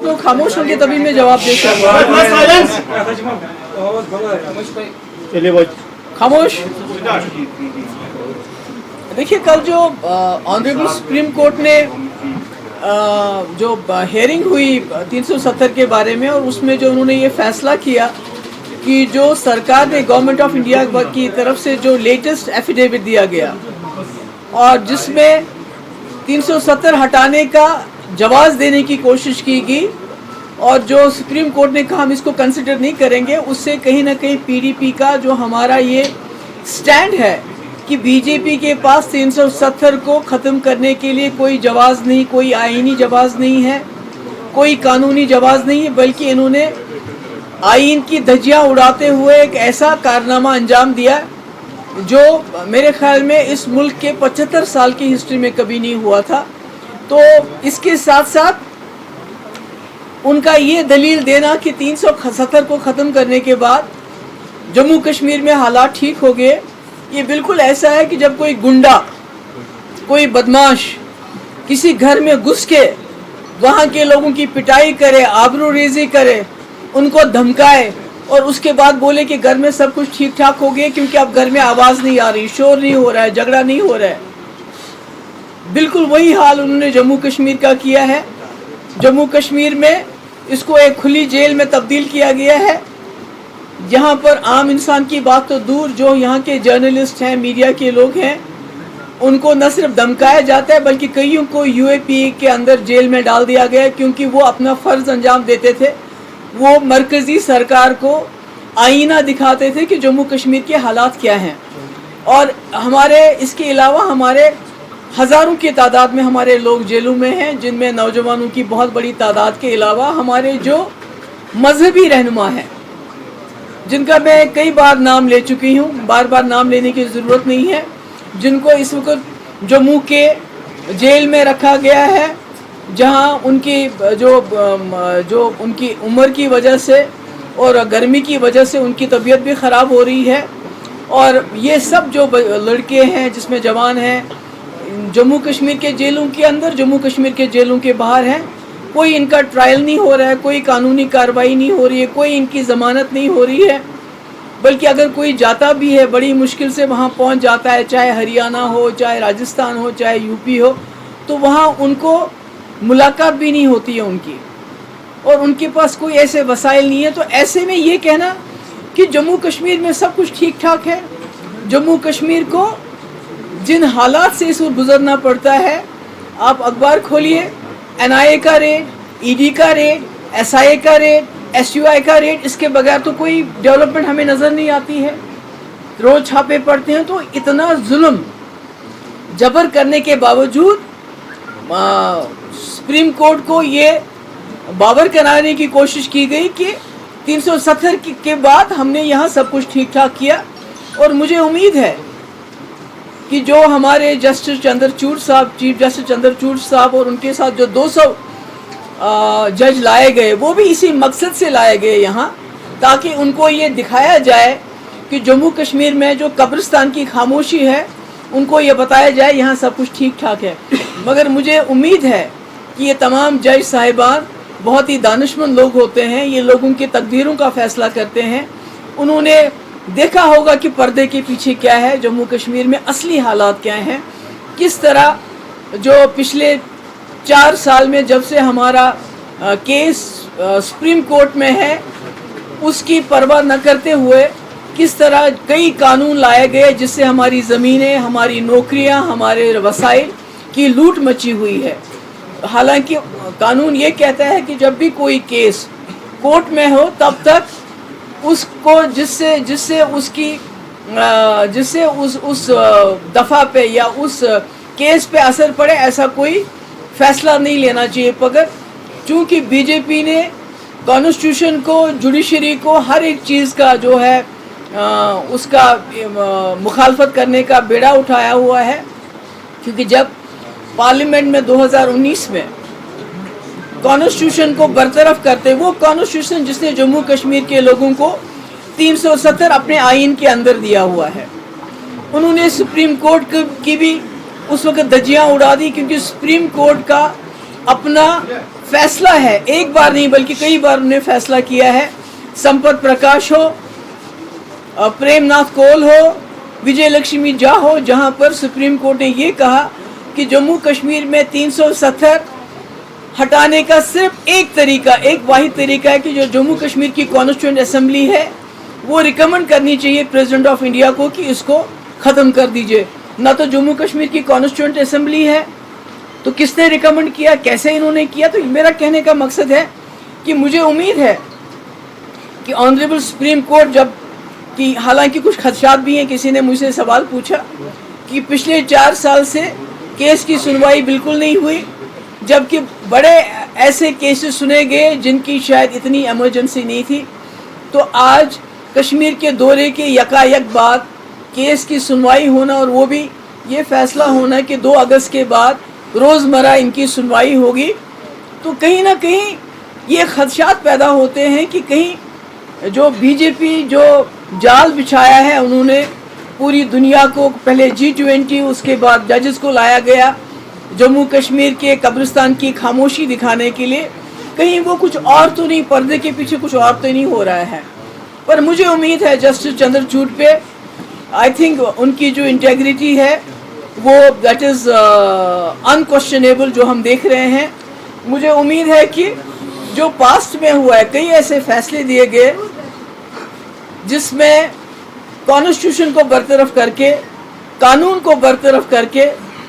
लोग खामोश होंगे तभी मैं जवाब दे सकूँ। खामोश। देखिए, कल जो ऑनरेबल सुप्रीम कोर्ट ने जो हेयरिंग हुई 370 के बारे में, और उसमें जो उन्होंने ये फैसला किया कि जो सरकार ने गवर्नमेंट ऑफ इंडिया की तरफ से जो लेटेस्ट एफिडेविट दिया गया और जिसमें 370 हटाने का जवाब देने की कोशिश की गई, और जो सुप्रीम कोर्ट ने कहा हम इसको कंसिडर नहीं करेंगे, उससे कहीं ना कहीं पीडीपी का जो हमारा ये स्टैंड है कि बीजेपी के पास 370 को ख़त्म करने के लिए कोई जवाब नहीं, कोई आईनी जवाब नहीं है, कोई कानूनी जवाब नहीं है, बल्कि इन्होंने आईन की धज्जियां उड़ाते हुए एक ऐसा कारनामा अंजाम दिया जो मेरे ख्याल में इस मुल्क के 75 साल की हिस्ट्री में कभी नहीं हुआ था। तो इसके साथ साथ उनका ये दलील देना कि 370 को ख़त्म करने के बाद जम्मू कश्मीर में हालात ठीक हो गए, ये बिल्कुल ऐसा है कि जब कोई गुंडा, कोई बदमाश किसी घर में घुस के वहाँ के लोगों की पिटाई करे, आबरूरेज़ी करे, उनको धमकाए और उसके बाद बोले कि घर में सब कुछ ठीक ठाक हो गया क्योंकि अब घर में आवाज़ नहीं आ रही, शोर नहीं हो रहा है, झगड़ा नहीं हो रहा है। बिल्कुल वही हाल उन्होंने जम्मू कश्मीर का किया है। जम्मू कश्मीर में इसको एक खुली जेल में तब्दील किया गया है, जहाँ पर आम इंसान की बात तो दूर, जो यहाँ के जर्नलिस्ट हैं, मीडिया के लोग हैं, उनको न सिर्फ धमकाया जाता है बल्कि कईयों को यूएपी के अंदर जेल में डाल दिया गया क्योंकि वो अपना फ़र्ज़ अंजाम देते थे। वो मरकज़ी सरकार को आईना दिखाते थे कि जम्मू कश्मीर के हालात क्या हैं। और हमारे इसके अलावा हमारे हज़ारों की तादाद में हमारे लोग जेलों में हैं, जिनमें नौजवानों की बहुत बड़ी तादाद के अलावा हमारे जो मजहबी रहनुमा हैं, जिनका मैं कई बार नाम ले चुकी हूँ, बार बार नाम लेने की ज़रूरत नहीं है, जिनको इस वक्त जम्मू के जेल में रखा गया है, जहाँ उनकी जो उनकी उम्र की वजह से और गर्मी की वजह से उनकी तबीयत भी ख़राब हो रही है। और ये सब जो लड़के हैं जिसमें जवान हैं, जम्मू कश्मीर के जेलों के अंदर, जम्मू कश्मीर के जेलों के बाहर हैं, कोई इनका ट्रायल नहीं हो रहा है, कोई कानूनी कार्रवाई नहीं हो रही है, कोई इनकी ज़मानत नहीं हो रही है, बल्कि अगर कोई जाता भी है बड़ी मुश्किल से वहाँ पहुँच जाता है, चाहे हरियाणा हो, चाहे राजस्थान हो, चाहे यूपी हो, तो वहाँ उनको मुलाकात भी नहीं होती है उनकी, और उनके पास कोई ऐसे वसाइल नहीं है। तो ऐसे में ये कहना कि जम्मू कश्मीर में सब कुछ ठीक ठाक है, जम्मू कश्मीर को जिन हालात से इस वक्त गुजरना पड़ता है, आप अखबार खोलिए, एनआईए का रेड, ईडी का रेड, एसआईए का रेड, एसयूआई का रेड, इसके बगैर तो कोई डेवलपमेंट हमें नज़र नहीं आती है। रोज़ छापे पड़ते हैं। तो इतना जुल्म जबर करने के बावजूद सुप्रीम कोर्ट को ये बावर कराने की कोशिश की गई कि 370 के बाद हमने यहाँ सब कुछ ठीक ठाक किया। और मुझे उम्मीद है कि जो हमारे जस्टिस चंद्रचूड़ साहब, चीफ जस्टिस चंद्रचूड़ साहब और उनके साथ जो 200 जज लाए गए, वो भी इसी मकसद से लाए गए यहाँ, ताकि उनको ये दिखाया जाए कि जम्मू कश्मीर में जो कब्रिस्तान की खामोशी है, उनको ये बताया जाए यहाँ सब कुछ ठीक ठाक है। मगर मुझे उम्मीद है कि ये तमाम जज साहिबान बहुत ही दानिशमंद लोग होते हैं, ये लोगों की तकदीरों का फ़ैसला करते हैं। उन्होंने देखा होगा कि पर्दे के पीछे क्या है, जम्मू कश्मीर में असली हालात क्या हैं, किस तरह जो पिछले 4 साल में जब से हमारा केस सुप्रीम कोर्ट में है, उसकी परवाह न करते हुए किस तरह कई कानून लाए गए जिससे हमारी ज़मीनें, हमारी नौकरियां, हमारे वसाइल की लूट मची हुई है। हालांकि कानून ये कहता है कि जब भी कोई केस कोर्ट में हो तब तक उसको जिससे उस दफ़ा पे या उस केस पे असर पड़े, ऐसा कोई फैसला नहीं लेना चाहिए। मगर चूँकि बीजेपी ने कॉन्स्टिट्यूशन को, जुडिशरी को, हर एक चीज़ का जो है उसका मुखालफत करने का बेड़ा उठाया हुआ है, क्योंकि जब पार्लियामेंट में 2019 में कॉन्स्टिट्यूशन को बरतरफ करते, वो कॉन्स्टिट्यूशन जिसने जम्मू कश्मीर के लोगों को 370 अपने आइन के अंदर दिया हुआ है, उन्होंने सुप्रीम कोर्ट की भी उस वक्त धज्जियां उड़ा दी, क्योंकि सुप्रीम कोर्ट का अपना फैसला है, एक बार नहीं बल्कि कई बार उन्होंने फैसला किया है। संपत प्रकाश हो, प्रेमनाथ कौल हो, विजय लक्ष्मी झा हो, जहां पर सुप्रीम कोर्ट ने ये कहा कि जम्मू कश्मीर में 370 हटाने का सिर्फ एक तरीका, एक वाहिद तरीका है कि जो जम्मू कश्मीर की कॉन्स्टिट्यूएंट असेंबली है वो रिकमेंड करनी चाहिए प्रेसिडेंट ऑफ इंडिया को कि इसको ख़त्म कर दीजिए। ना तो जम्मू कश्मीर की कॉन्स्टिट्यूएंट असेंबली है, तो किसने रिकमेंड किया, कैसे इन्होंने किया। तो मेरा कहने का मकसद है कि मुझे उम्मीद है कि ऑनरेबल सुप्रीम कोर्ट जब कि हालांकि कुछ खदशात भी हैं, किसी ने मुझसे सवाल पूछा कि पिछले 4 साल से केस की सुनवाई बिल्कुल नहीं हुई, जबकि बड़े ऐसे केसेस सुने गए जिनकी शायद इतनी इमरजेंसी नहीं थी। तो आज कश्मीर के दौरे के यकायक बाद केस की सुनवाई होना और वो भी ये फैसला होना कि 2 अगस्त के बाद रोज़मर्रा इनकी सुनवाई होगी, तो कहीं ना कहीं ये खदशात पैदा होते हैं कि कहीं जो बीजेपी जो जाल बिछाया है उन्होंने पूरी दुनिया को, पहले G20 उसके बाद जजेस को लाया गया जम्मू कश्मीर के कब्रिस्तान की खामोशी दिखाने के लिए, कहीं वो कुछ और तो नहीं, पर्दे के पीछे कुछ और तो नहीं हो रहा है। पर मुझे उम्मीद है जस्टिस चंद्रचूड़ पे, आई थिंक उनकी जो इंटेग्रिटी है वो दैट इज़ अनक्वेश्चनेबल जो हम देख रहे हैं। मुझे उम्मीद है कि जो पास्ट में हुआ है, कई ऐसे फैसले दिए गए जिसमें कॉन्स्टिट्यूशन को बरतरफ करके, कानून को बरतरफ करके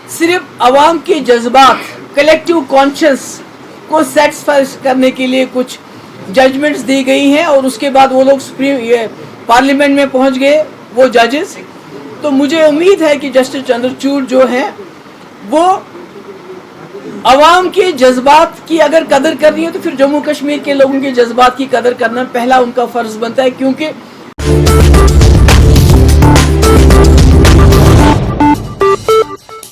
सिर्फ आवाम के जज्बात, कलेक्टिव कॉन्शियस को सेटिस्फाई करने के लिए कुछ जजमेंट्स दी गई हैं और उसके बाद वो लोग पार्लियामेंट में पहुंच गए वो जजेस। तो मुझे उम्मीद है कि जस्टिस चंद्रचूड़ जो है वो आवाम के जज्बात की अगर कदर करनी है तो फिर जम्मू कश्मीर के लोगों के जज्बात की कदर करना पहला उनका फ़र्ज़ बनता है, क्योंकि